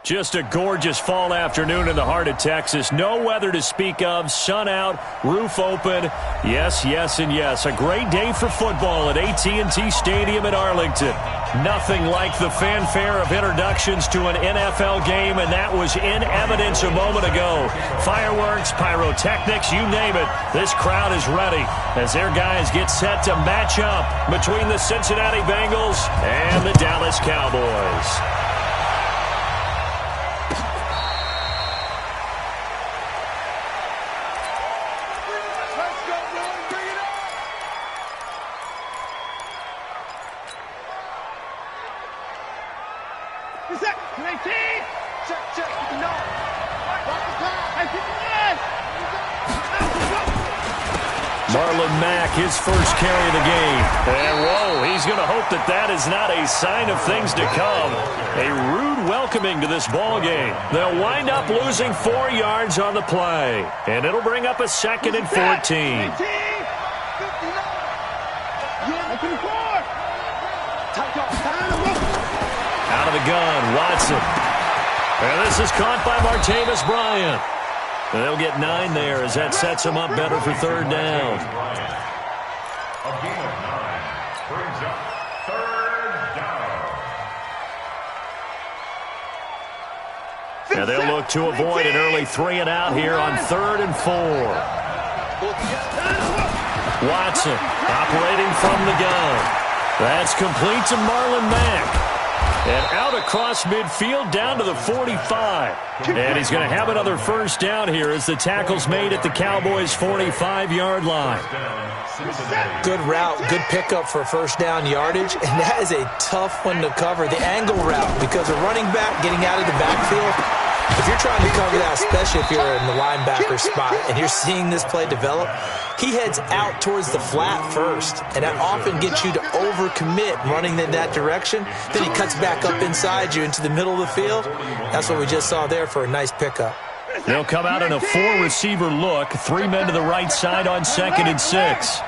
Just a gorgeous fall afternoon in the heart of Texas. No weather to speak of. Sun out, roof open. Yes, yes, and yes. A great day for football at AT&T Stadium in Arlington. Nothing like the fanfare of introductions to an NFL game, and that was in evidence a moment ago. Fireworks, pyrotechnics, you name it. This crowd is ready as their guys get set to match up between the Cincinnati Bengals and the Dallas Cowboys. Marlon Mack, his first carry of the game. And, whoa, he's going to hope that that is not a sign of things to come. A rude welcoming to this ball game. They'll wind up losing 4 yards on the play. And it'll bring up a 2nd and 14. Out of the gun, Watson. And this is caught by Martavis Bryant. They'll get 9 there as that sets them up better for 3rd down. A gain of 9 brings up 3rd down. Now they'll look to avoid an early 3 and out here on 3rd and 4. Watson operating from the gun. That's complete to Marlon Mack. And out across midfield down to the 45. And he's going to have another 1st down here as the tackle's made at the Cowboys' 45-yard line. Good route, good pickup for 1st down yardage. And that is a tough one to cover, the angle route, because a running back getting out of the backfield, if you're trying to cover that, especially if you're in the linebacker spot and you're seeing this play develop, he heads out towards the flat first, and that often gets you to overcommit running in that direction. Then he cuts back up inside you into the middle of the field. That's what we just saw there for a nice pickup. They'll come out in a 4-receiver look. 3 men to the right side on 2nd and 6.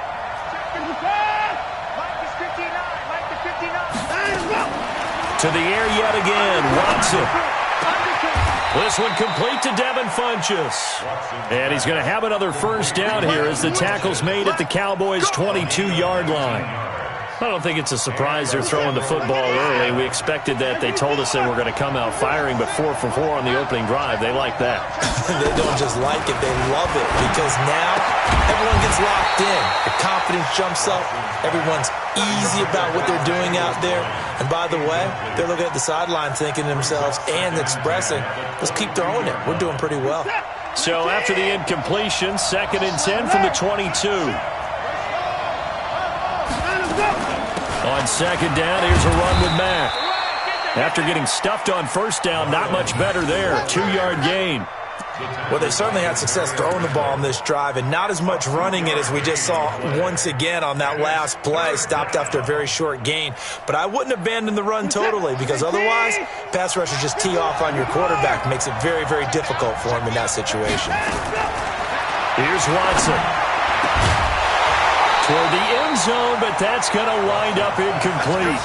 To the air yet again, Watson. This one complete to Devin Funchess. And he's going to have another 1st down here as the tackle's made at the Cowboys' 22-yard line. I don't think it's a surprise they're throwing the football early. We expected that. They told us they were going to come out firing, but 4 for 4 on the opening drive. They like that. They don't just like it, they love it, because now everyone gets locked in. The confidence jumps up. Everyone's easy about what they're doing out there. And by the way, they're looking at the sideline thinking to themselves and expressing, let's keep throwing it. We're doing pretty well. So after the incompletion, 2nd and 10 from the 22. On 2nd down, here's a run with Mack. After getting stuffed on 1st down, not much better there. 2-yard gain. Well, they certainly had success throwing the ball on this drive and not as much running it as we just saw once again on that last play. Stopped after a very short gain. But I wouldn't abandon the run totally, because otherwise, pass rushers just tee off on your quarterback. Makes it very, very difficult for him in that situation. Here's Watson. Toward the end zone, but that's going to wind up incomplete.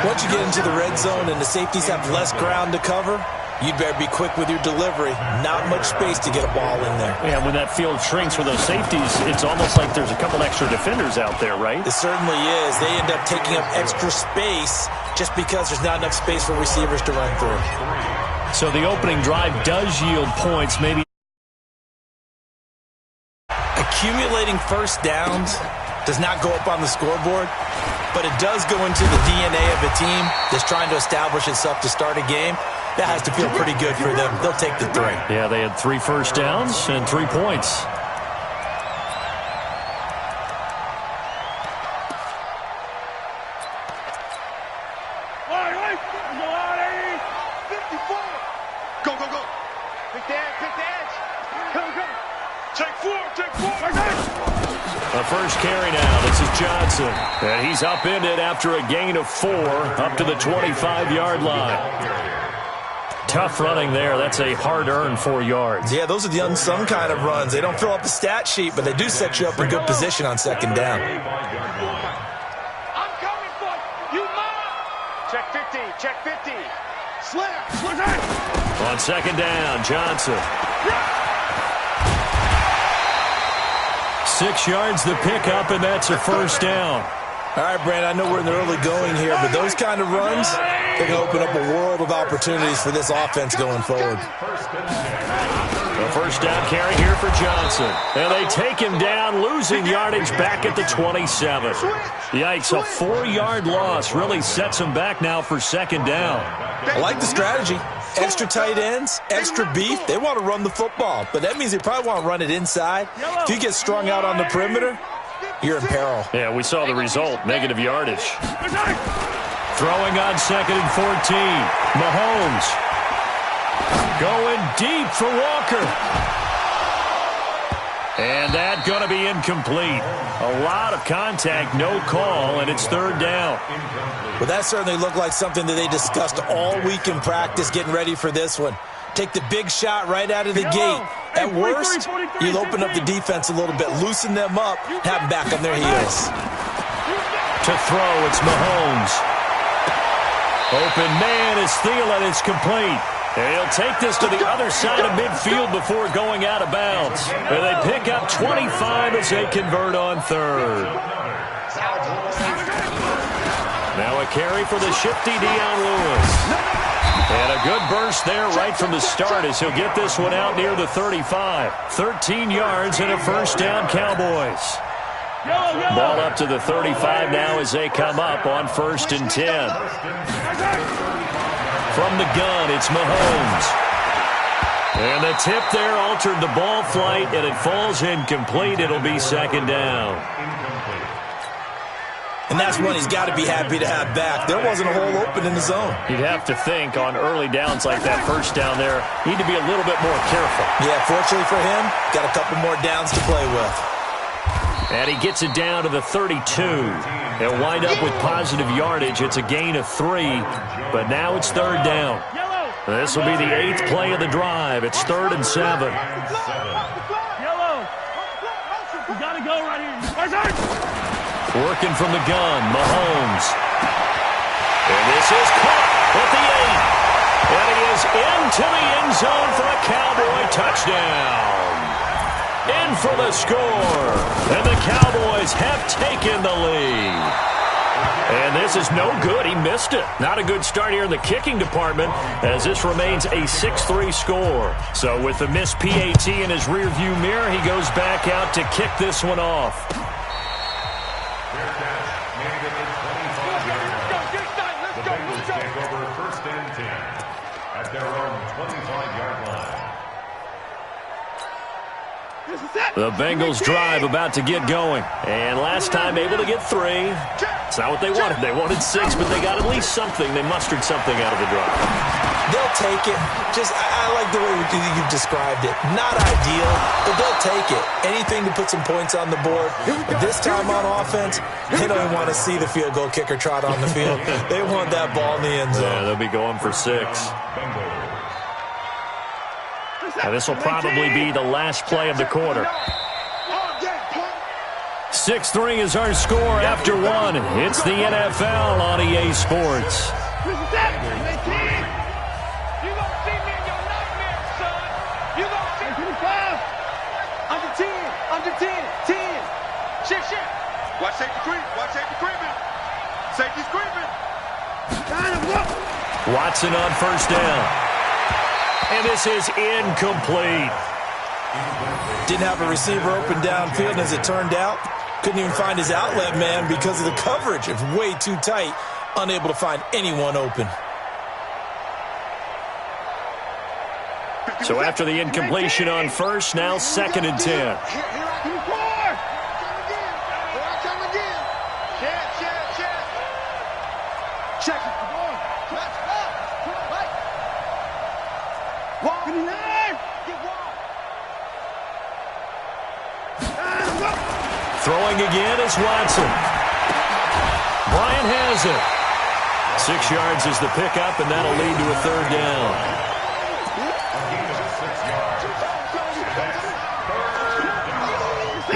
Once you get into the red zone and the safeties have less ground to cover, you'd better be quick with your delivery. Not much space to get a ball in there. Yeah, when that field shrinks for those safeties, it's almost like there's a couple extra defenders out there, right? It certainly is. They end up taking up extra space just because there's not enough space for receivers to run through. So the opening drive does yield points, maybe. Accumulating 1st downs does not go up on the scoreboard, but it does go into the DNA of a team that's trying to establish itself to start a game. That has to feel pretty good for them. They'll take the 3. Yeah, they had 3 1st downs and 3 points. Go, go, go. Pick the edge. Go, go. Take 4. A 1st carry now. This is Johnson. And he's upended after a gain of 4 up to the 25-yard line. Tough running there. That's a hard-earned 4 yards. Yeah, those are the unsung kind of runs. They don't fill up the stat sheet, but they do set you up in good position on 2nd down. I'm coming for you, mama. Check 50. Check 50. Slip. On second down, Johnson. 6 yards the pickup, and that's a first down. All right, Brandon, I know we're in the early going here, but those kind of runs, they can open up a world of opportunities for this offense going forward. The first down carry here for Johnson. And they take him down, losing yardage back at the 27. Yikes, a 4-yard loss really sets him back now for second down. I like the strategy. Extra tight ends, extra beef. They want to run the football, but that means they probably want to run it inside. If you get strung out on the perimeter, you're in peril. Yeah, we saw the result, negative yardage. Throwing on second and 14. Mahomes going deep for Walker. And that going to be incomplete. A lot of contact, no call, and it's third down. Well, that certainly looked like something that they discussed all week in practice getting ready for this one. Take the big shot right out of the gate. At worst, you'll open up the defense a little bit, loosen them up, have them back on their heels. To throw, it's Mahomes. Open man is Thielen. It's complete. And he'll take this to the other side of midfield before going out of bounds. And they pick up 25 as they convert on third. Now a carry for the shifty Dion Lewis. And a good burst there right from the start as he'll get this one out near the 35. 13 yards and a first down, Cowboys. Ball up to the 35 now as they come up on 1st and 10. From the gun, it's Mahomes. And the tip there altered the ball flight, and it falls incomplete. It'll be second down. And that's one he's got to be happy to have back. There wasn't a hole open in the zone. You'd have to think on early downs like that first down there, need to be a little bit more careful. Yeah, fortunately for him, got a couple more downs to play with. And he gets it down to the 32. They'll wind up with positive yardage. It's a gain of 3, but now it's third down. This will be the 8th play of the drive. It's 3rd and 7. You got to go right here. Working from the gun, Mahomes. And this is caught at the 8. And he is into the end zone for a Cowboy touchdown. In for the score. And the Cowboys have taken the lead. And this is no good. He missed it. Not a good start here in the kicking department as this remains a 6-3 score. So with the missed PAT in his rearview mirror, he goes back out to kick this one off. The Bengals drive about to get going. And last time able to get 3. It's not what they wanted. They wanted 6, but they got at least something. They mustered something out of the drive. They'll take it. I like the way you've described it. Not ideal, but they'll take it. Anything to put some points on the board. This time on offense, they don't even want to see the field goal kicker trot on the field. They want that ball in the end zone. Yeah, they'll be going for 6. Now this will probably be the last play of the quarter. 6-3 is our score after 1. It's the NFL on EA Sports. You gonna see me in your nightmares, son. You gonna see 25. Under 10. Under 10. 10. Shit. Watch safety creep. Watch safety creeping. Safety's creeping. Watson on first down. And this is incomplete. Didn't have a receiver open downfield, and as it turned out, couldn't even find his outlet man because of the coverage. It's way too tight, unable to find anyone open. So after the incompletion on first, now 2nd and 10. Throwing again is Watson. Bryant has it. 6 yards is the pickup, and that'll lead to a third down.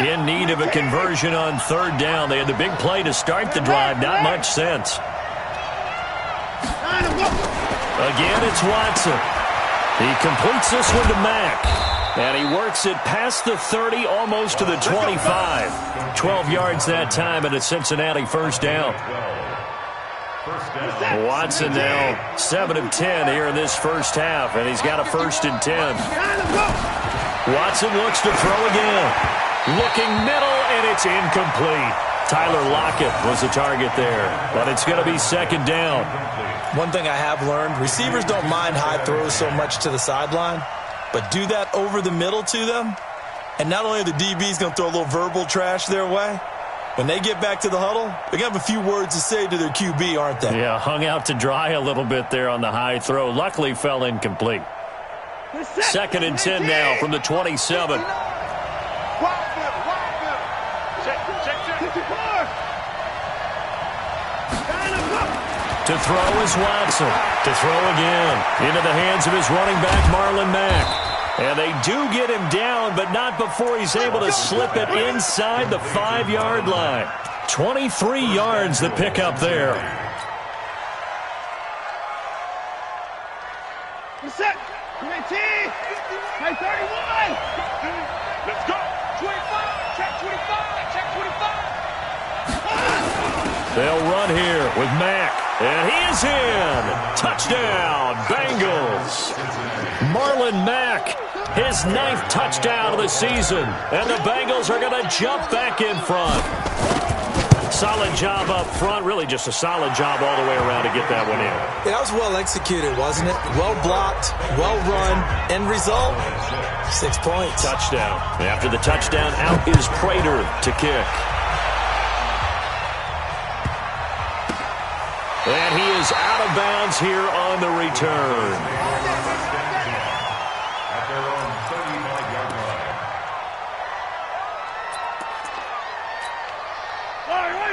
In need of a conversion on third down. They had the big play to start the drive. Not much sense. Again, it's Watson. He completes this one to Mack. And he works it past the 30, almost to the 25. 12 yards that time, and a Cincinnati first down. Watson now 7 of 10 here in this first half, and he's got a 1st and 10. Watson looks to throw again. Looking middle, and it's incomplete. Tyler Lockett was the target there, but it's going to be 2nd down. One thing I have learned, receivers don't mind high throws so much to the sideline, but do that over the middle to them, and not only are the DBs going to throw a little verbal trash their way, when they get back to the huddle, they're going to have a few words to say to their QB, aren't they? Yeah, hung out to dry a little bit there on the high throw. Luckily fell incomplete. 2nd and 10 now from the 27. To throw is Watson. To throw again. Into the hands of his running back, Marlon Mack. And they do get him down, but not before he's able to slip it inside the 5-yard line. 23 yards the pickup there. Set. 19. 31. Let's go. 25. Check 25. Check 25. They'll run here with Mack. And he is in. Touchdown, Bengals. Marlon Mack, his 9th touchdown of the season. And the Bengals are going to jump back in front. Solid job up front. Really just a solid job all the way around to get that one in. That was well executed, wasn't it? Well blocked, well run. End result, 6 points. Touchdown. After the touchdown, out is Prater to kick. And he is out of bounds here on the return. At their own 35-yard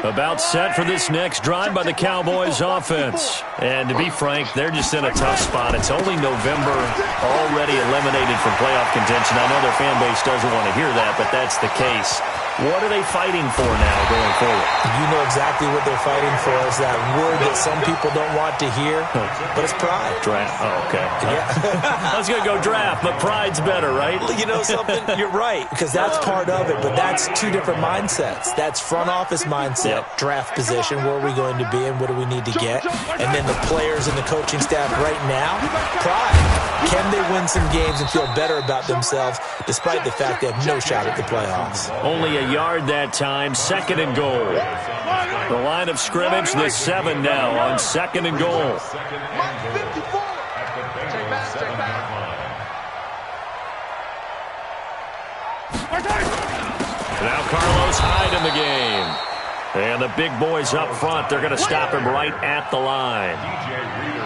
line. About set for this next drive by the Cowboys offense. And to be frank, they're just in a tough spot. It's only November, already eliminated from playoff contention. I know their fan base doesn't want to hear that, but that's the case. What are they fighting for now going forward? You know exactly what they're fighting for. Is that word that some people don't want to hear, but it's pride. Draft. Oh, okay. Yeah. I was going to go draft, but pride's better, right? You know something? You're right, because that's part of it, but that's two different mindsets. That's front office mindset, draft position, where are we going to be and what do we need to get? And then the players and the coaching staff right now, pride. Can they win some games and feel better about themselves despite the fact they have no shot at the playoffs? Only a yard that time, 2nd and goal. The line of scrimmage, the 7 now on 2nd and goal. Now Carlos Hyde in the game. And the big boys up front, they're going to stop him right at the line.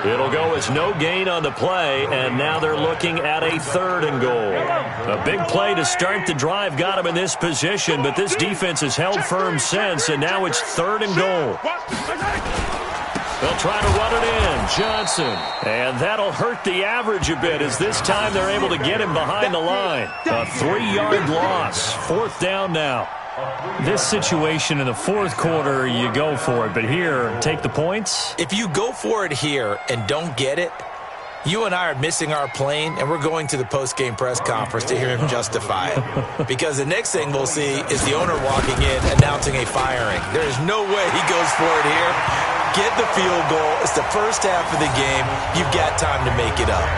It'll go as no gain on the play, and now they're looking at a 3rd and goal. A big play to start the drive got him in this position, but this defense has held firm since, and now it's 3rd and goal. They'll try to run it in. Johnson. And that'll hurt the average a bit as this time they're able to get him behind the line. A 3-yard loss. 4th down now. This situation in the 4th quarter, you go for it. But here, take the points. If you go for it here and don't get it, you and I are missing our plane, and we're going to the post-game press conference to hear him justify it. Because the next thing we'll see is the owner walking in announcing a firing. There is no way he goes for it here. Get the field goal. It's the first half of the game. You've got time to make it up.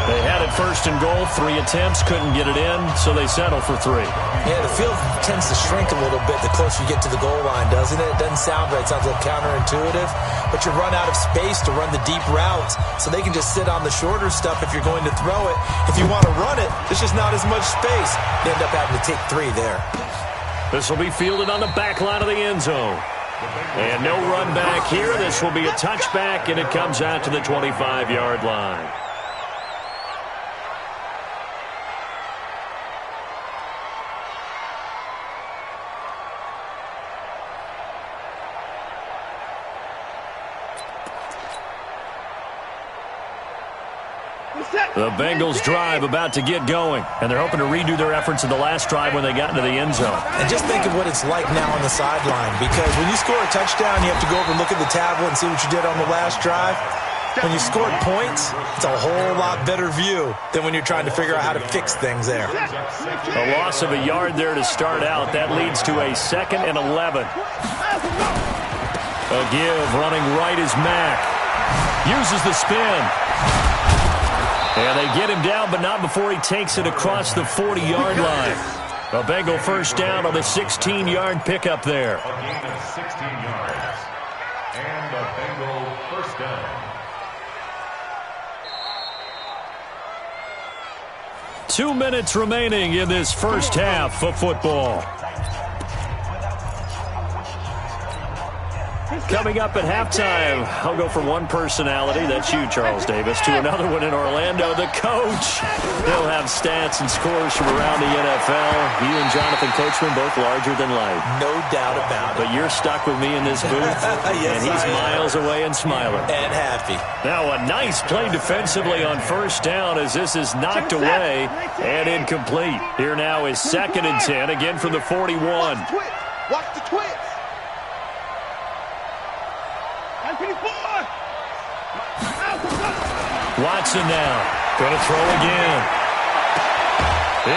They had it 1st and goal, 3 attempts, couldn't get it in, so they settle for 3. Yeah, the field tends to shrink a little bit the closer you get to the goal line, doesn't it? It doesn't sound right. It sounds a little counterintuitive, but you run out of space to run the deep routes, so they can just sit on the shorter stuff if you're going to throw it. If you want to run it, there's just not as much space. You end up having to take 3 there. This will be fielded on the back line of the end zone. And no run back here. This will be a touchback, and it comes out to the 25-yard line. The Bengals drive about to get going, and they're hoping to redo their efforts in the last drive when they got into the end zone. And just think of what it's like now on the sideline, because when you score a touchdown, you have to go over and look at the tablet and see what you did on the last drive. when you scored points, it's a whole lot better view than when you're trying to figure out how to fix things there. A loss of a yard there to start out. That leads to a 2nd and 11. A give, running right is Mack. Uses the spin. And they get him down, but not before he takes it across the 40-yard line. A Bengal first down on the 16-yard pickup there. A gain of 16 yards. And a Bengal first down. Two minutes remaining in this first half of football. Coming up at halftime, I'll go from one personality, that's you, Charles Davis, to another one in Orlando, the coach. He'll have stats and scores from around the NFL. You and Jonathan Coachman, both larger than life. No doubt about it. But you're stuck with me in this booth, yes, and he's miles away and smiling. And happy. Now a nice play defensively on first down as this is knocked away and incomplete. Here now is 2nd and 10, again from the 41. Watch the twist. Watson now. Going to throw again.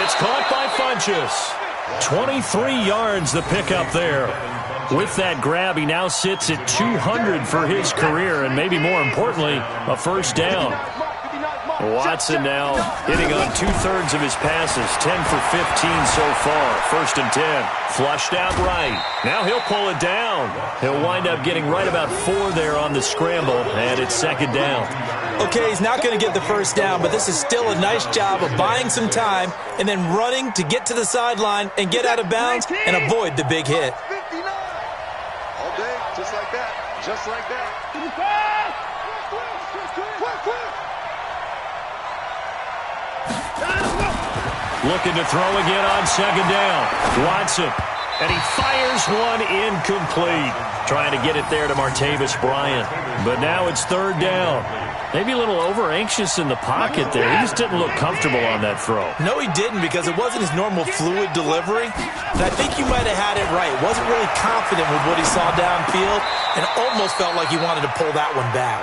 It's caught by Funchess. 23 yards the pickup there. With that grab, he now sits at 200 for his career, and maybe more importantly, a first down. Watson now hitting on 2/3 of his passes, 10 for 15 so far. 1st and 10. Flushed out right. Now he'll pull it down. He'll wind up getting right about 4 there on the scramble, and it's 2nd down. Okay, he's not going to get the first down, but this is still a nice job of buying some time and then running to get to the sideline and get out of bounds and avoid the big hit. 59. All day, just like that. Just like that. Looking to throw again on 2nd down. Watson. And he fires one incomplete. Trying to get it there to Martavis Bryant. But now it's 3rd down. Maybe a little over-anxious in the pocket there. He just didn't look comfortable on that throw. No, he didn't, because it wasn't his normal fluid delivery. And I think you might have had it right. Wasn't really confident with what he saw downfield and almost felt like he wanted to pull that one back.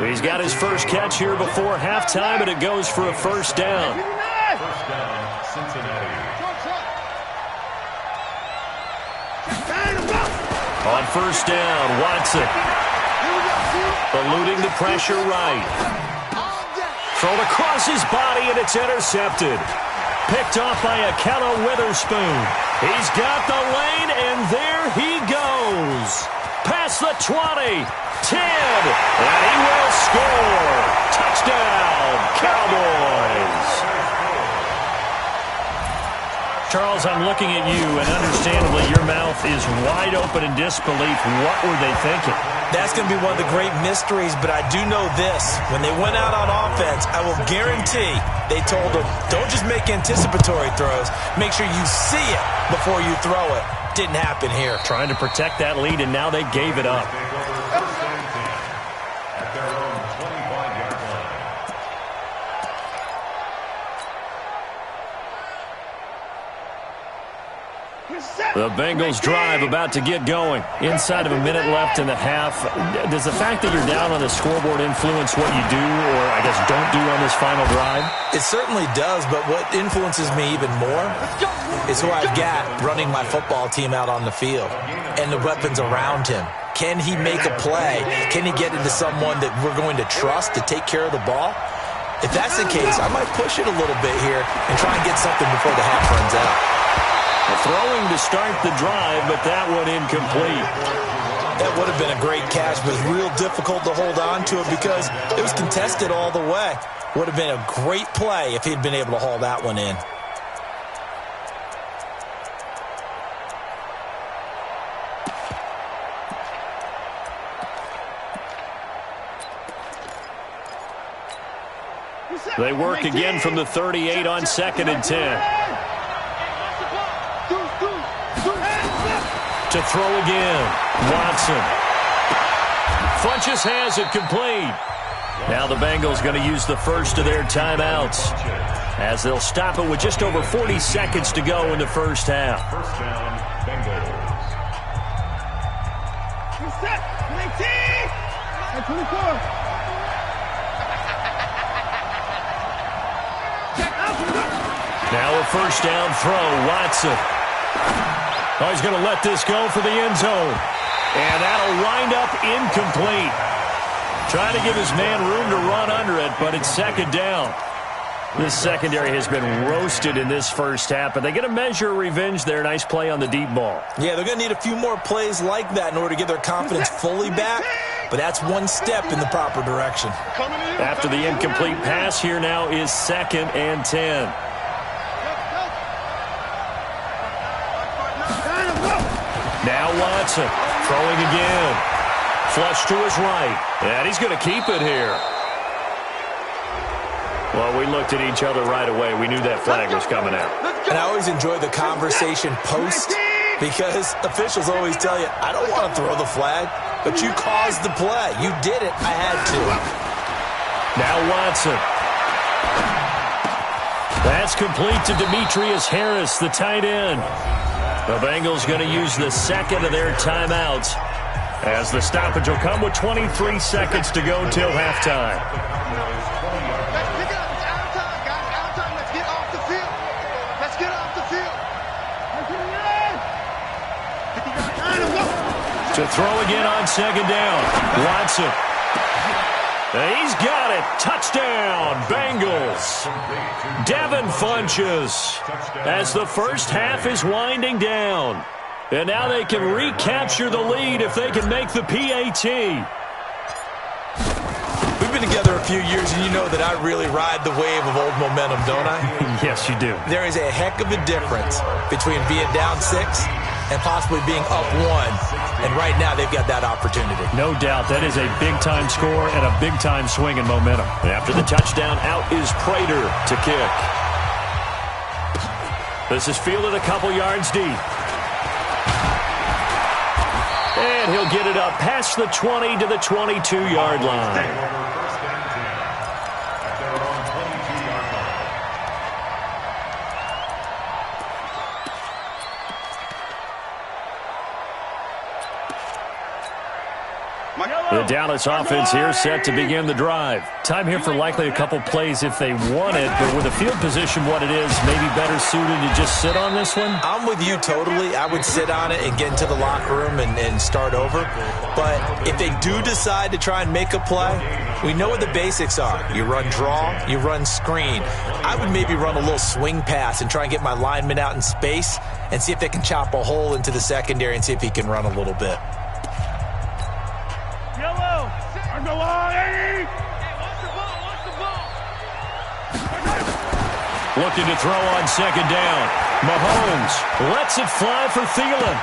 He's got his first catch here before halftime, and it goes for a first down. First down, Cincinnati. On first down, Watson. Eluding the pressure right. Thrown across his body, and it's intercepted. Picked off by Akello Witherspoon. He's got the lane, and there he goes. Past the 20, 10, and he will score. Touchdown, Cowboys. Charles, I'm looking at you, and understandably your mouth is wide open in disbelief. What were they thinking? That's going to be one of the great mysteries, but I do know this. When they went out on offense, I will guarantee they told them, don't just make anticipatory throws. Make sure you see it before you throw it. Didn't happen here. Trying to protect that lead, and now they gave it up. At their own 25-yard line. The Bengals drive about to get going. Inside of a minute left in the half. Does the fact that you're down on the scoreboard influence what you do, or I guess don't do on this final drive? It certainly does, but what influences me even more is who I've got running my football team out on the field and the weapons around him. Can he make a play? Can he get into someone that we're going to trust to take care of the ball? If that's the case, I might push it a little bit here and try and get something before the half runs out. Throwing to start the drive, but that one incomplete. That would have been a great catch, but it's real difficult to hold on to it because it was contested all the way. Would have been a great play if he'd been able to haul that one in. They work again from the 38 on 2nd and 10. To throw again, Watson. Funchess has it complete. Now the Bengals going to use the first of their timeouts as they'll stop it with just over 40 seconds to go in the first half. First down, Bengals. Now a first down throw, Watson. Oh, he's going to let this go for the end zone. And that'll wind up incomplete. Trying to give his man room to run under it, but it's second down. This secondary has been roasted in this first half, but they get a measure of revenge there. Nice play on the deep ball. Yeah, they're going to need a few more plays like that in order to get their confidence fully back, but that's one step in the proper direction. After the incomplete pass, here now is 2nd and 10. Now Watson throwing again. Flush to his right. And he's going to keep it here. Well, we looked at each other right away. We knew that flag was coming out. And I always enjoy the conversation post because officials always tell you, I don't want to throw the flag, but you caused the play. You did it. I had to. Now Watson. That's complete to Demetrius Harris, the tight end. The Bengals going to use the second of their timeouts as the stoppage will come with 23 seconds to go till halftime. Pick it up. It's out of time, guys. Out of time. Let's get off the field. Let's get off the field. To throw again on second down. Watson. He's got it. Touchdown, Bengals. Devin Funchess as the first half is winding down. And now they can recapture the lead if they can make the PAT. We've been together a few years, and you know that I really ride the wave of old momentum, don't I? Yes, you do. There is a heck of a difference between being down 6 and possibly being up 1. And right now, they've got that opportunity. No doubt. That is a big-time score and a big-time swing in momentum. After the touchdown, out is Prater to kick. This is fielded a couple yards deep. And he'll get it up past the 20 to the 22-yard line. The Dallas offense here set to begin the drive. Time here for likely a couple plays if they want it, but with the field position what it is, maybe better suited to just sit on this one? I'm with you totally. I would sit on it and get into the locker room and start over. But if they do decide to try and make a play, we know what the basics are. You run draw, you run screen. I would maybe run a little swing pass and try and get my lineman out in space and see if they can chop a hole into the secondary and see if he can run a little bit. Looking to throw on second down. Mahomes lets it fly for Thielen.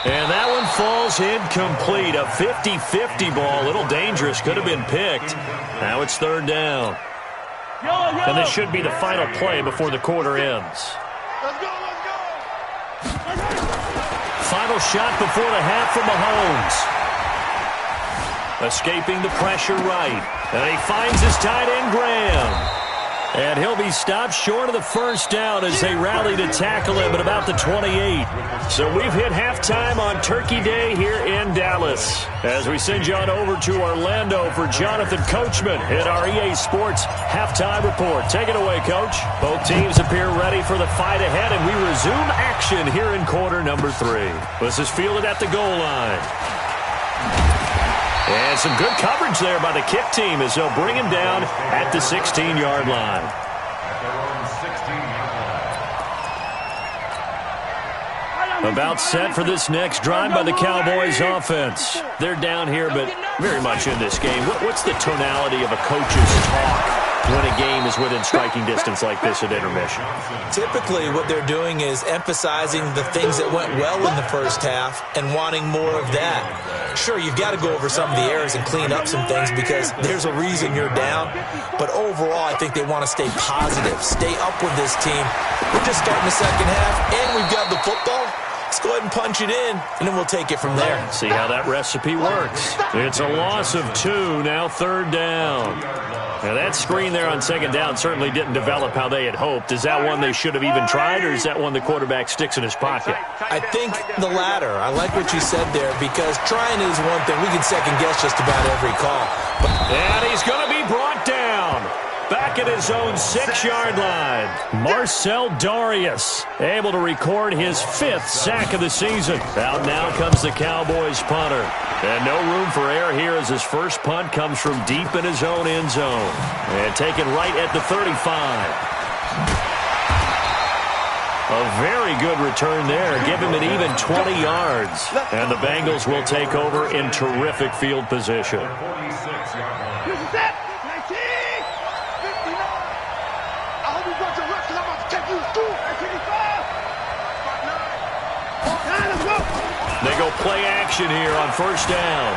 And that one falls incomplete. A 50-50 ball. A little dangerous. Could have been picked. Now it's third down. And this should be the final play before the quarter ends. Let's go, let's go. Final shot before the half for Mahomes. Escaping the pressure right. And he finds his tight end, Graham. And he'll be stopped short of the first down as they rally to tackle him at about the 28. So we've hit halftime on Turkey Day here in Dallas. As we send you on over to Orlando for Jonathan Coachman at our EA Sports Halftime Report. Take it away, Coach. Both teams appear ready for the fight ahead, and we resume action here in quarter number 3. This is fielded at the goal line. And some good coverage there by the kick team as they'll bring him down at the 16-yard line. About set for this next drive by the Cowboys offense. They're down here, but very much in this game. What's the tonality of a coach's talk when a game is within striking distance like this at intermission? Typically, what they're doing is emphasizing the things that went well in the first half and wanting more of that. Sure, you've got to go over some of the errors and clean up some things because there's a reason you're down. But overall, I think they want to stay positive, stay up with this team. We're just starting the second half, and we've got the football. Let's go ahead and punch it in, and then we'll take it from there. See how that recipe works. It's a loss of 2, now 3rd down. Now that screen there on 2nd down certainly didn't develop how they had hoped. Is that one they should have even tried, or is that one the quarterback sticks in his pocket? I think the latter. I like what you said there, because trying is one thing. We can second-guess just about every call. And he's going to be brought down. Back at his own 6-yard line. Marcel Darius able to record his 5th sack of the season. Out now comes the Cowboys punter. And no room for error here as his first punt comes from deep in his own end zone. And taken right at the 35. A very good return there. Give him an even 20 yards. And the Bengals will take over in terrific field position. They go play action here on 1st down.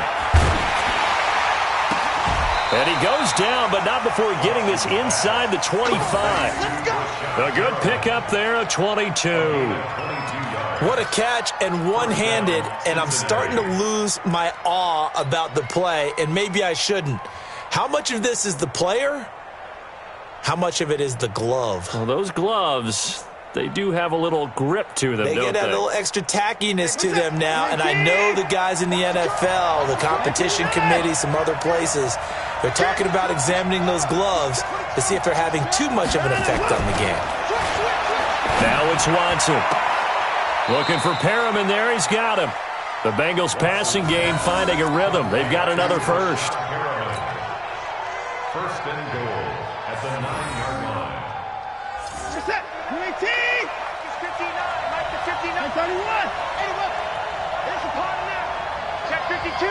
And he goes down, but not before getting this inside the 25. A good pickup there, a 22. What a catch, and one-handed, and I'm starting to lose my awe about the play, and maybe I shouldn't. How much of this is the player? How much of it is the glove? Well, those gloves, they do have a little grip to them, don't they? They get that little extra tackiness to them now, and I know the guys in the NFL, the competition committee, some other places, they're talking about examining those gloves to see if they're having too much of an effect on the game. Now it's Watson. Looking for Perriman there. He's got him. The Bengals passing game finding a rhythm. They've got another first. 1st and goal at the 9-yard line. Set. 19. 59. Mike the 59. 31. 81. There's a part now. Check 52.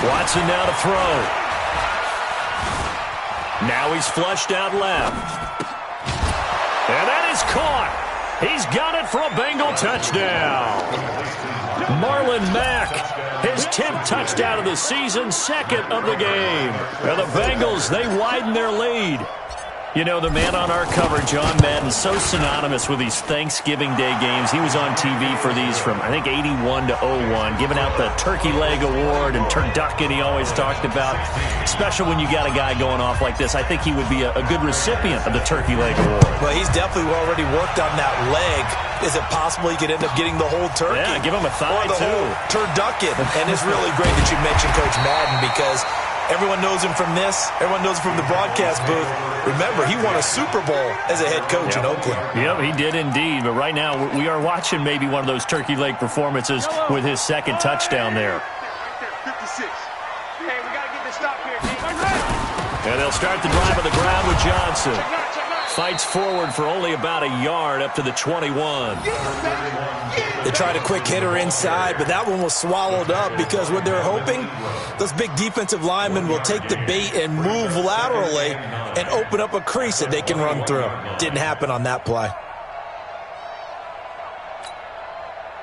Watson now to throw. Now he's flushed out left. And that is caught. He's got it for a Bengal touchdown. Marlon Mack, his 10th touchdown of the season, 2nd of the game. And the Bengals, they widen their lead. You know, the man on our cover, John Madden, so synonymous with these Thanksgiving Day games. He was on TV for these from, I think, 81 to 01, giving out the Turkey Leg Award and turducken he always talked about. Special when you got a guy going off like this. I think he would be a good recipient of the Turkey Leg Award. Well, he's definitely already worked on that leg. Is it possible he could end up getting the whole turkey? Yeah, give him a thigh, or the whole turducken. And it's really great that you mentioned Coach Madden, because everyone knows him from this. Everyone knows him from the broadcast booth. Remember, he won a Super Bowl as a head coach in Oakland. Yep, he did indeed. But right now, we are watching maybe one of those turkey leg performances with his 2nd touchdown there. 56. Hey, we got to get this stop here, Dave. And they'll start the drive on the ground with Johnson. Fights forward for only about a yard up to the 21. They tried a quick hitter inside, but that one was swallowed up because what they're hoping, those big defensive linemen will take the bait and move laterally and open up a crease that they can run through. Didn't happen on that play.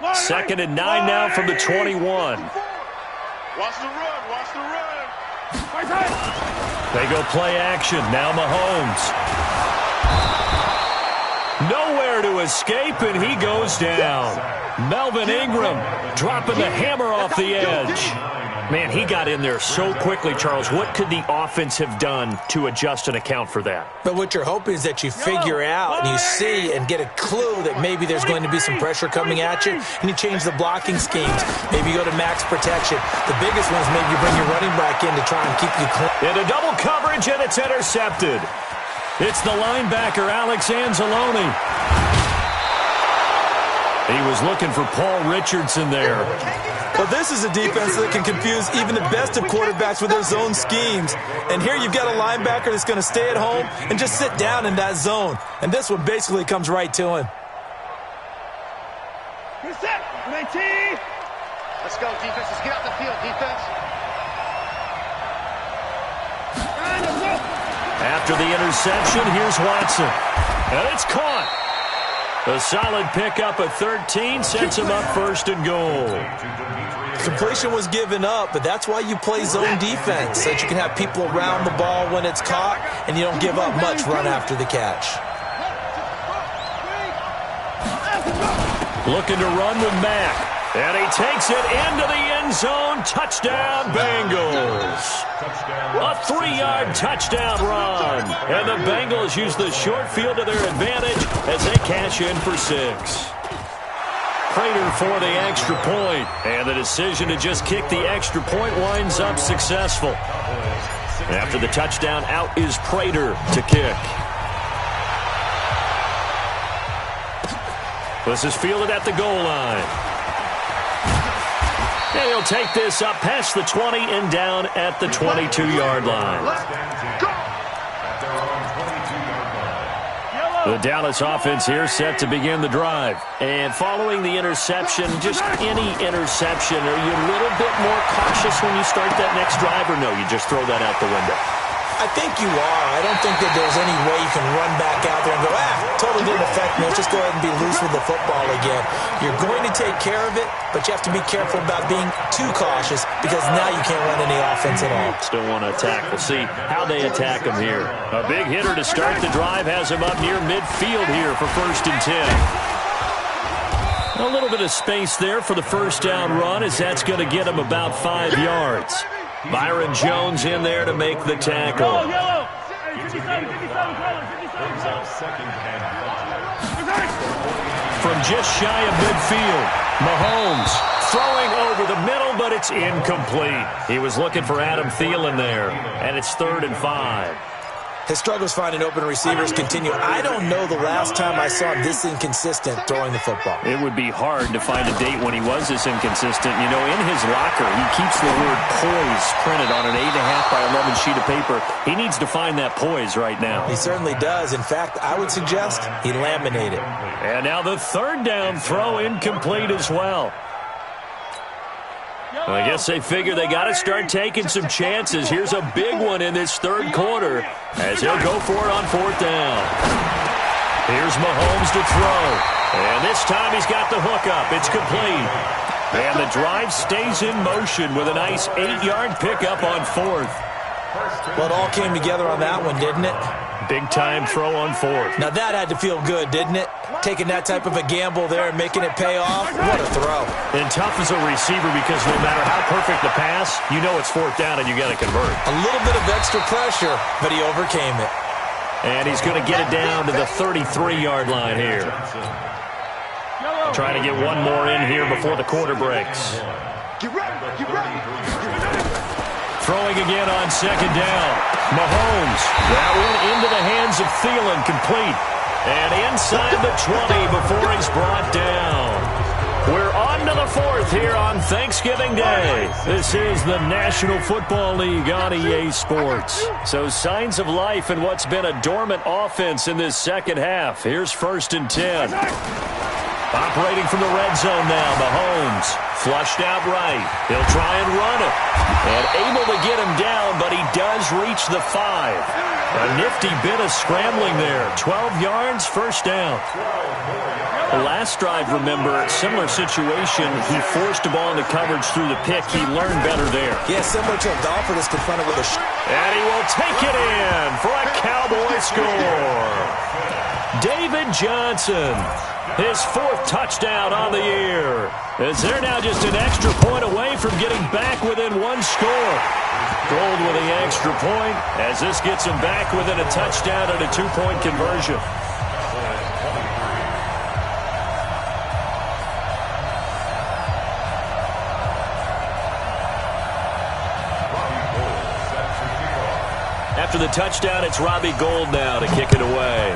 2nd and 9 now from the 21. Watch the run. Watch the run. They go play action. Now Mahomes. Nowhere to escape, and he goes down. Melvin Ingram dropping the hammer off the edge. Man, he got in there so quickly, Charles. What could the offense have done to adjust and account for that? But what you're hoping is that you figure out and you see and get a clue that maybe there's going to be some pressure coming at you, and you change the blocking schemes. Maybe you go to max protection. The biggest one is maybe you bring your running back in to try and keep you clean. Into double coverage, and it's intercepted. It's the linebacker, Alex Anzalone. He was looking for Paul Richardson there. Well, this is a defense that can confuse even the best of quarterbacks with their zone schemes. And here you've got a linebacker that's going to stay at home and just sit down in that zone. And this one basically comes right to him. Get set. 19. Let's go, defense. Let's get out the field, defense. After the interception, here's Watson. And it's caught. A solid pickup at 13 sets him up 1st and goal. Completion was given up, but that's why you play zone defense, so that you can have people around the ball when it's caught, and you don't give up much run after the catch. Looking to run with Mack. And he takes it into the end zone. Touchdown, Bengals. A 3-yard touchdown run. And the Bengals use the short field to their advantage as they cash in for 6. Prater for the extra point. And the decision to just kick the extra point winds up successful. After the touchdown, out is Prater to kick. This is fielded at the goal line. And he'll take this up past the 20 and down at the 22-yard line. The Dallas offense here set to begin the drive. And following the interception, just any interception, are you a little bit more cautious when you start that next drive, or no, you just throw that out the window? I think you are. I don't think that there's any way you can run back out there and go, totally didn't affect me. Let's just go ahead and be loose with the football again. You're going to take care of it, but you have to be careful about being too cautious because now you can't run any offense at all. Still want to attack. We'll see how they attack him here. A big hitter to start the drive has him up near midfield here for 1st and 10. A little bit of space there for the first down run as that's going to get him about 5 yards. Byron Jones in there to make the tackle. From just shy of midfield, Mahomes throwing over the middle, but it's incomplete. He was looking for Adam Thielen there, and it's 3rd and 5. His struggles finding open receivers continue. I don't know the last time I saw him this inconsistent throwing the football. It would be hard to find a date when he was this inconsistent. You know, in his locker, he keeps the word poise printed on an 8.5 by 11 sheet of paper. He needs to find that poise right now. He certainly does. In fact, I would suggest he laminated. And now the 3rd down throw incomplete as well. I guess they figure they got to start taking some chances. Here's a big one in this 3rd quarter as he'll go for it on 4th down. Here's Mahomes to throw. And this time he's got the hook up. It's complete. And the drive stays in motion with a nice 8-yard pickup on 4th. Well, it all came together on that one, didn't it? Big-time throw on 4th. Now that had to feel good, didn't it? Taking that type of a gamble there and making it pay off. What a throw. And tough as a receiver because no matter how perfect the pass, you know it's 4th down and you got to convert. A little bit of extra pressure, but he overcame it. And he's going to get it down to the 33-yard line here. Trying to get one more in here before the quarter breaks. Throwing again on 2nd down. Mahomes. That one into the hands of Thielen, complete. And inside the 20 before he's brought down. We're on to the 4th here on Thanksgiving Day. This is the National Football League on EA Sports. So signs of life in what's been a dormant offense in this second half. Here's 1st and 10. Operating from the red zone now, Mahomes. Flushed out right. He'll try and run it. And able to get him down, but he does reach the 5. A nifty bit of scrambling there. 12 yards, 1st down. The last drive, remember, similar situation. He forced the ball into coverage through the pick. He learned better there. Yeah, similar to a golfer that's confronted with a... And he will take it in for a Cowboy score. David Johnson, his 4th touchdown on the year. As they're now just an extra point away from getting back within 1 score. Gold with the extra point as this gets him back within a touchdown and a 2-point conversion. After the touchdown, it's Robbie Gould now to kick it away.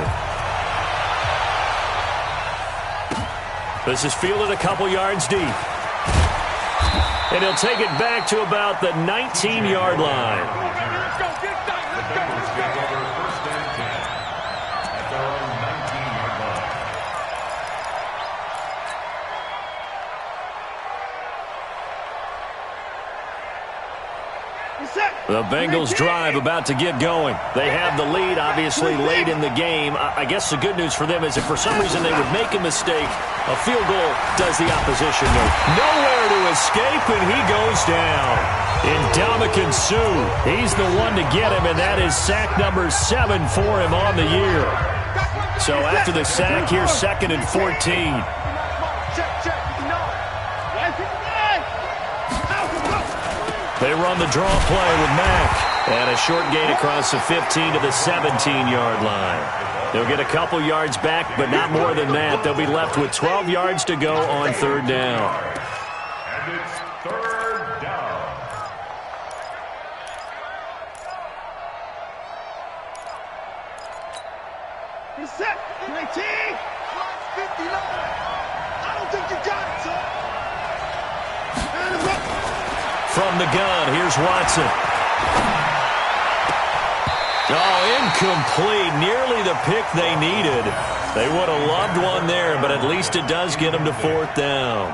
This is fielded a couple yards deep. And he'll take it back to about the 19-yard line. Let's go. The Bengals drive about to get going. They have the lead, obviously, late in the game. I guess the good news for them is if for some reason they would make a mistake, a field goal does the opposition nowhere to escape, and he goes down. Ndamukong Suh, he's the one to get him, and that is sack number 7 for him on the year. So after the sack, here's 2nd and 14. They run the draw play with Mack. And a short gain across the 15 to the 17-yard line. They'll get a couple yards back, but not more than that. They'll be left with 12 yards to go on third down. And it's third down. He's set. 19. 59. I don't think you got it, son. From the gun, here's Watson. Oh, incomplete. Nearly the pick they needed. They would have loved one there, but at least it does get them to fourth down.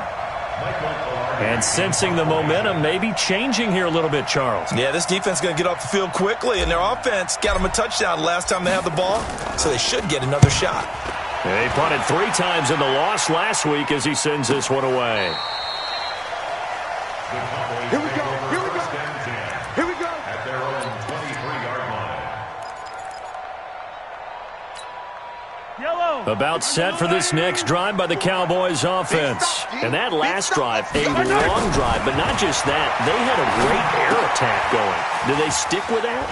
And sensing the momentum maybe changing here a little bit, Charles. Yeah, this defense is going to get off the field quickly, and their offense got them a touchdown last time they had the ball, so they should get another shot. They punted 3 times in the loss last week as he sends this one away. Here we go. Here we go. Here we go. At their own 23-yard line. Yellow. About set for this next drive by the Cowboys offense. And that last drive, a long drive, but not just that. They had a great air attack going. Do they stick with that?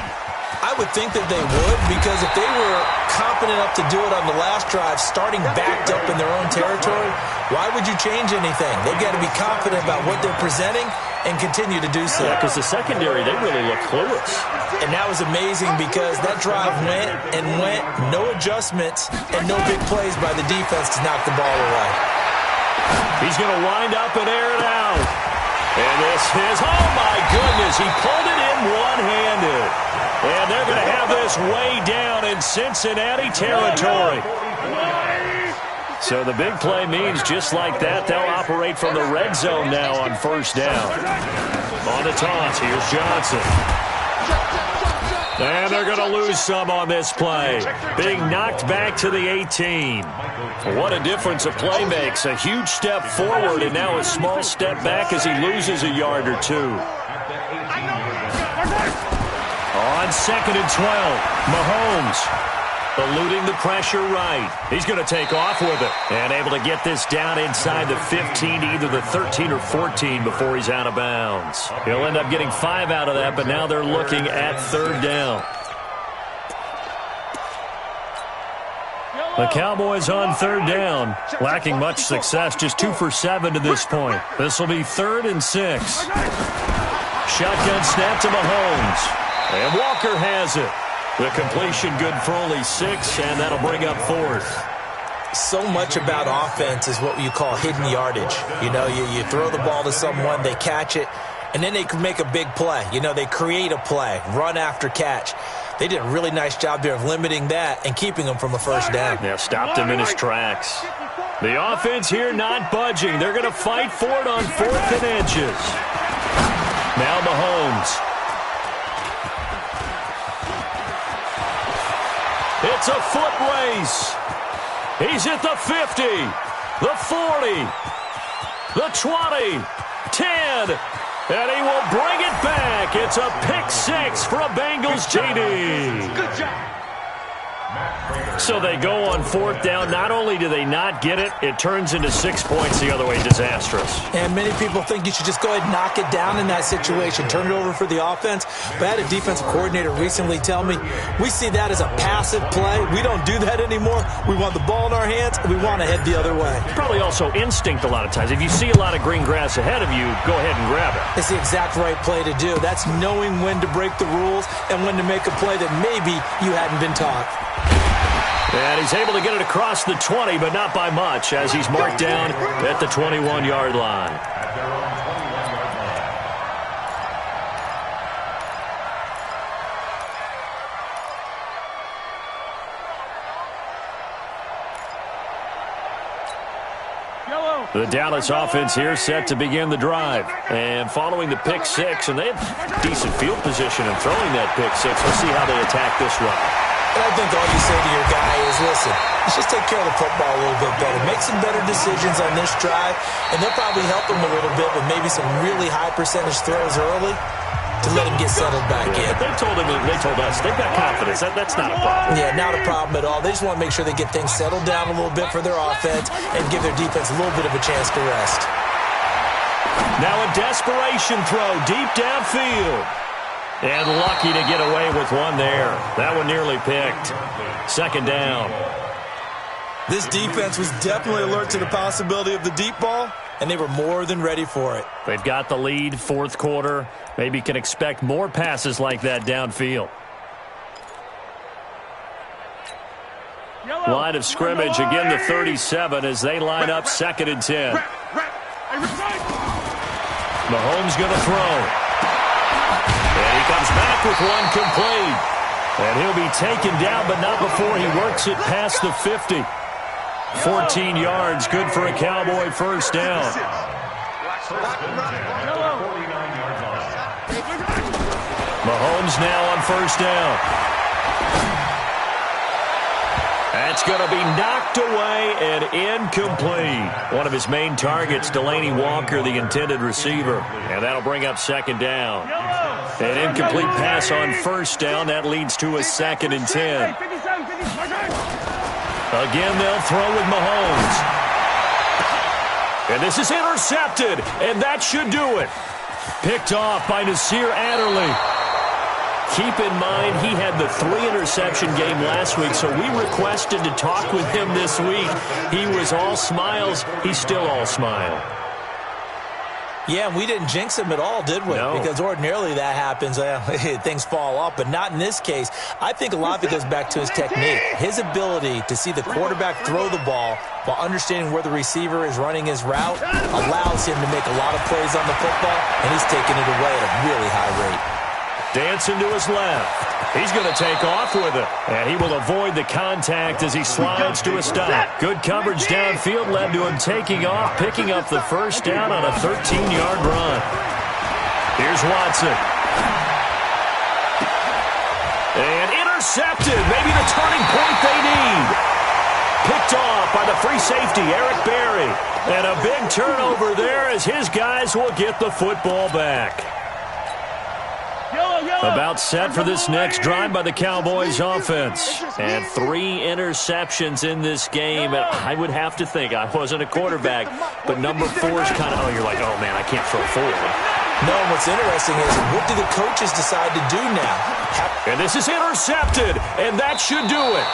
I would think that they would, because if they were competent enough to do it on the last drive, starting backed up in their own territory, why would you change anything? They've got to be confident about what they're presenting and continue to do so. Yeah, because the secondary, they really look clueless. And that was amazing because that drive went and went, no adjustments, and no big plays by the defense to knock the ball away. He's going to wind up and air it out. And this is, oh my goodness, he pulled it in one-handed. And they're going to have this way down in Cincinnati territory. So the big play means just like that, they'll operate from the red zone now on first down. On the toss, here's Johnson. And they're going to lose some on this play. Being knocked back to the 18. What a difference a play makes. A huge step forward and now a small step back as he loses a yard or two. On 2nd and 12, Mahomes eluding the pressure right. He's going to take off with it and able to get this down inside the 15 to either the 13 or 14 before he's out of bounds. He'll end up getting 5 out of that, but now they're looking at third down. The Cowboys on third down, lacking much success, just 2 for 7 to this point. This will be 3rd and 6. Shotgun snap to Mahomes. And Walker has it. The completion good for only 6, and that'll bring up 4th. So much about offense is what you call hidden yardage. You know, you throw the ball to someone, they catch it, and then they can make a big play. You know, they create a play, run after catch. They did a really nice job there of limiting that and keeping him from a first down. Yeah, stopped him in his tracks. The offense here not budging. They're going to fight for it on 4th and inches. Now Mahomes. It's a foot race. He's at the 50, the 40, the 20, 10, and he will bring it back. It's a pick 6 for a Bengals TD. Good job. So they go on 4th down. Not only do they not get it, it turns into 6 points the other way. Disastrous. And many people think you should just go ahead and knock it down in that situation, turn it over for the offense. But I had a defensive coordinator recently tell me, we see that as a passive play. We don't do that anymore. We want the ball in our hands, and we want to head the other way. Probably also instinct a lot of times. If you see a lot of green grass ahead of you, go ahead and grab it. It's the exact right play to do. That's knowing when to break the rules and when to make a play that maybe you hadn't been taught. And he's able to get it across the 20, but not by much, as he's marked down at the 21-yard line. At their own 21-yard line. The Dallas offense here set to begin the drive. And following the pick 6, and they have decent field position in throwing that pick 6. Let's see how they attack this run. And I think all you say to your guy is, listen, let's just take care of the football a little bit better. Make some better decisions on this drive, and they'll probably help him a little bit with maybe some really high percentage throws early to let him get settled back in. But they told us, they've got confidence. That's not a problem. Yeah, not a problem at all. They just want to make sure they get things settled down a little bit for their offense and give their defense a little bit of a chance to rest. Now a desperation throw deep downfield. And lucky to get away with one there. That one nearly picked. Second down. This defense was definitely alert to the possibility of the deep ball, and they were more than ready for it. They've got the lead, fourth quarter. Maybe can expect more passes like that downfield. Line of scrimmage, again the 37 as they line up 2nd and 10. Mahomes going to throw. And he comes back with one complete. And he'll be taken down, but not before he works it past the 50. 14 yards, good for a Cowboy first down. Mahomes now on first down. That's going to be knocked away and incomplete. One of his main targets, Delaney Walker, the intended receiver. And that'll bring up 2nd down. An incomplete pass on first down. That leads to a 2nd and 10. Again, they'll throw with Mahomes. And this is intercepted, and that should do it. Picked off by Nasir Adderley. Keep in mind, he had the 3-interception game last week, so we requested to talk with him this week. He was all smiles. He's still all smile. Yeah, and we didn't jinx him at all, did we? No. Because ordinarily that happens. Things fall off, but not in this case. I think a lot of it goes back to his technique. His ability to see the quarterback throw the ball while understanding where the receiver is running his route allows him to make a lot of plays on the football, and he's taking it away at a really high rate. Dancing to his left. He's going to take off with it. And he will avoid the contact as he slides to a stop. Good coverage downfield led to him taking off, picking up the first down on a 13-yard run. Here's Watson. And intercepted. Maybe the turning point they need. Picked off by the free safety, Eric Berry. And a big turnover there as his guys will get the football back. About set for this next drive by the Cowboys offense. And 3 interceptions in this game. And I would have to think, I wasn't a quarterback, but number 4 is kind of, you're like, oh, man, I can't throw 4. No, and what's interesting is, what do the coaches decide to do now? And this is intercepted, and that should do it.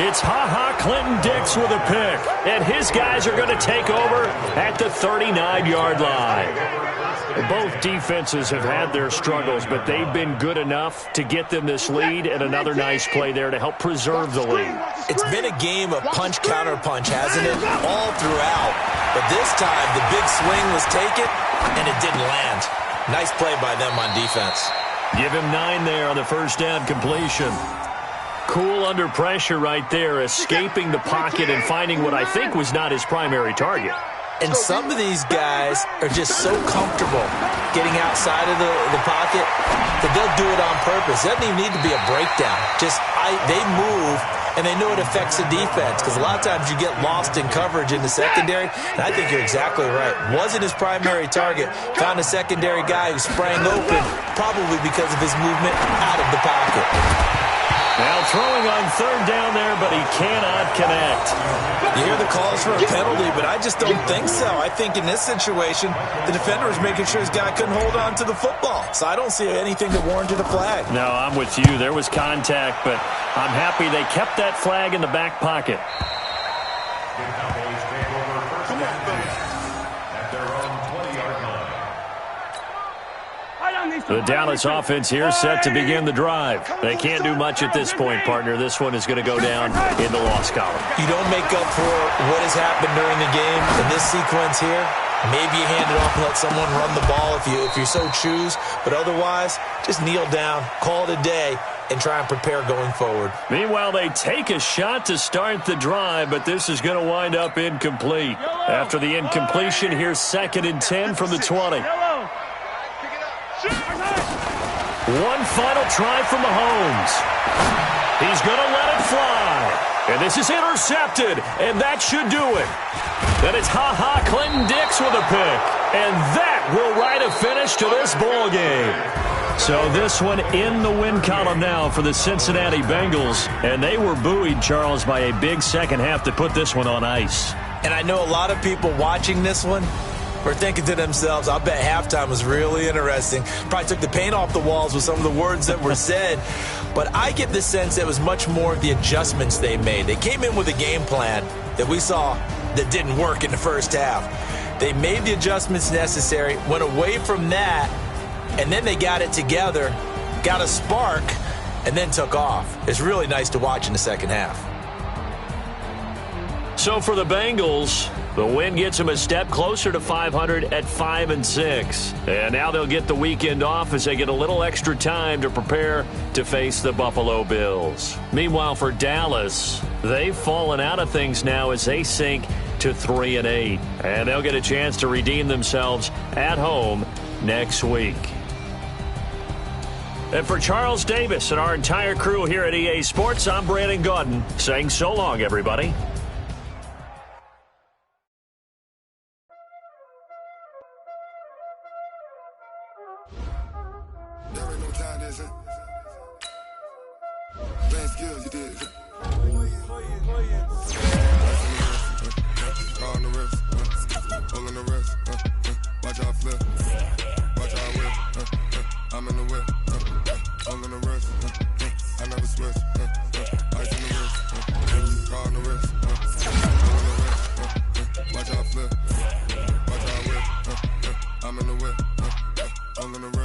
It's Clinton-Dix with a pick. And his guys are going to take over at the 39-yard line. Both defenses have had their struggles, but they've been good enough to get them this lead, and another nice play there to help preserve the lead. It's been a game of punch-counter-punch, hasn't it? All throughout. But this time, the big swing was taken, and it didn't land. Nice play by them on defense. Give him 9 there on the first down completion. Cool under pressure right there, escaping the pocket and finding what I think was not his primary target. And some of these guys are just so comfortable getting outside of the pocket that they'll do it on purpose. It doesn't even need to be a breakdown. They move, and they know it affects the defense because a lot of times you get lost in coverage in the secondary, and I think you're exactly right. Wasn't his primary target. Found a secondary guy who sprang open, probably because of his movement out of the pocket. Now throwing on third down there, but he cannot connect. You hear the calls for a penalty, but I just don't think so. I think in this situation, the defender was making sure his guy couldn't hold on to the football. So I don't see anything that warranted a flag. No, I'm with you. There was contact, but I'm happy they kept that flag in the back pocket. The Dallas offense here set to begin the drive. They can't do much at this point, partner. This one is going to go down in the loss column. You don't make up for what has happened during the game in this sequence here. Maybe you hand it off and let someone run the ball if you so choose. But otherwise, just kneel down, call it a day, and try and prepare going forward. Meanwhile, they take a shot to start the drive, but this is going to wind up incomplete. After the incompletion, here's 2nd and 10 from the 20. One final try from Mahomes. He's going to let it fly. And this is intercepted, and that should do it. Then it's Clinton-Dix with a pick. And that will write a finish to this ball game. So this one in the win column now for the Cincinnati Bengals. And they were buoyed, Charles, by a big second half to put this one on ice. And I know a lot of people watching this one were thinking to themselves, I'll bet halftime was really interesting. Probably took the paint off the walls with some of the words that were said. But I get the sense that it was much more the adjustments they made. They came in with a game plan that we saw that didn't work in the first half. They made the adjustments necessary, went away from that, and then they got it together, got a spark, and then took off. It's really nice to watch in the second half. So for the Bengals, the win gets them a step closer to 500 at 5-6. And now they'll get the weekend off as they get a little extra time to prepare to face the Buffalo Bills. Meanwhile, for Dallas, they've fallen out of things now as they sink to 3-8. And they'll get a chance to redeem themselves at home next week. And for Charles Davis and our entire crew here at EA Sports, I'm Brandon Gaudin saying so long, everybody. There ain't no time, is it? Playing skills, you did. Call on the wrist, pulling the wrist. Watch how I flip, watch how I whip. I'm in the whip, pulling the wrist. I never switch. Ice in the wrist, call on the wrist, pulling the wrist. Watch how I flip, watch how I whip. I'm in the whip, pulling the wrist.